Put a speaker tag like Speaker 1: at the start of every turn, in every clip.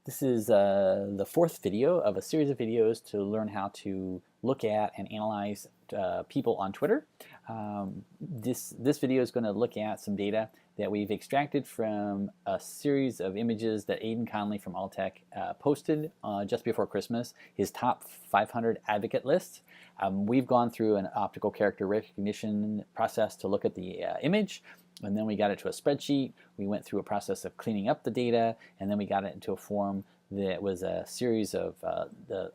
Speaker 1: This is the fourth video of a series of videos to learn how to look at and analyze people on Twitter. This video is going to look at some data that we've extracted from a series of images that Aidan Conley from Alltech posted just before Christmas, his top 500 advocate list. We've gone through an optical character recognition process to look at the image, and then we got it to a spreadsheet. We went through a process of cleaning up the data, and then we got it into a form that was a series of the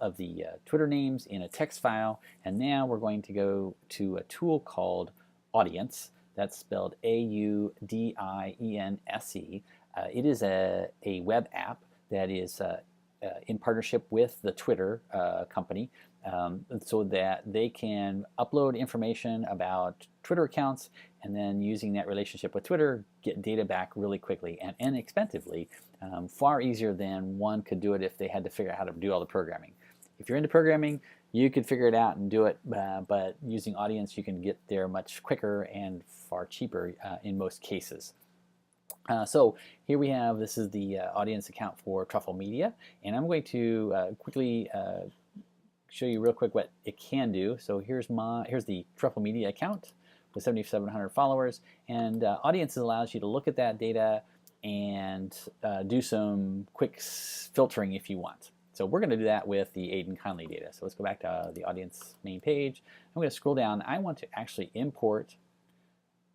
Speaker 1: Twitter names in a text file. And now we're going to go to a tool called Audience. That's spelled A-U-D-I-E-N-S-E. It is a web app that is in partnership with the Twitter company, so that they can upload information about Twitter accounts, and then using that relationship with Twitter, get data back really quickly and inexpensively, far easier than one could do it if they had to figure out how to do all the programming. If you're into programming, you could figure it out and do it, but using Audience, you can get there much quicker and far cheaper in most cases. So here we have, this is the Audience account for Truffle Media, and I'm going to quickly show you real quick what it can do. So here's the Truffle Media account with 7,700 followers, and Audience allows you to look at that data and do some quick filtering if you want. So we're going to do that with the Aidan Conley data. So let's go back to the Audience main page. I'm going to scroll down. I want to actually import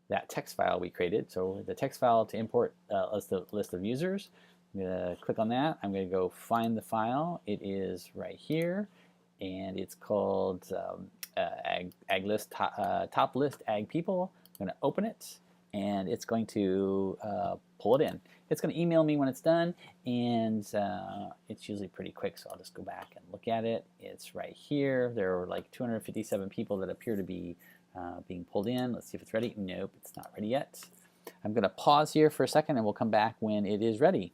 Speaker 1: that text file we created. So the text file to import the list of users. I'm going to click on that. I'm going to go find the file. It is right here, and it's called ag list top list ag people. I'm going to open it, and it's going to pull it in. It's going to email me when it's done, and it's usually pretty quick, so I'll just go back and look at it. It's right here. There are like 257 people that appear to be being pulled in. Let's see if it's ready. Nope, it's not ready yet. I'm going to pause here for a second, and we'll come back when it is ready.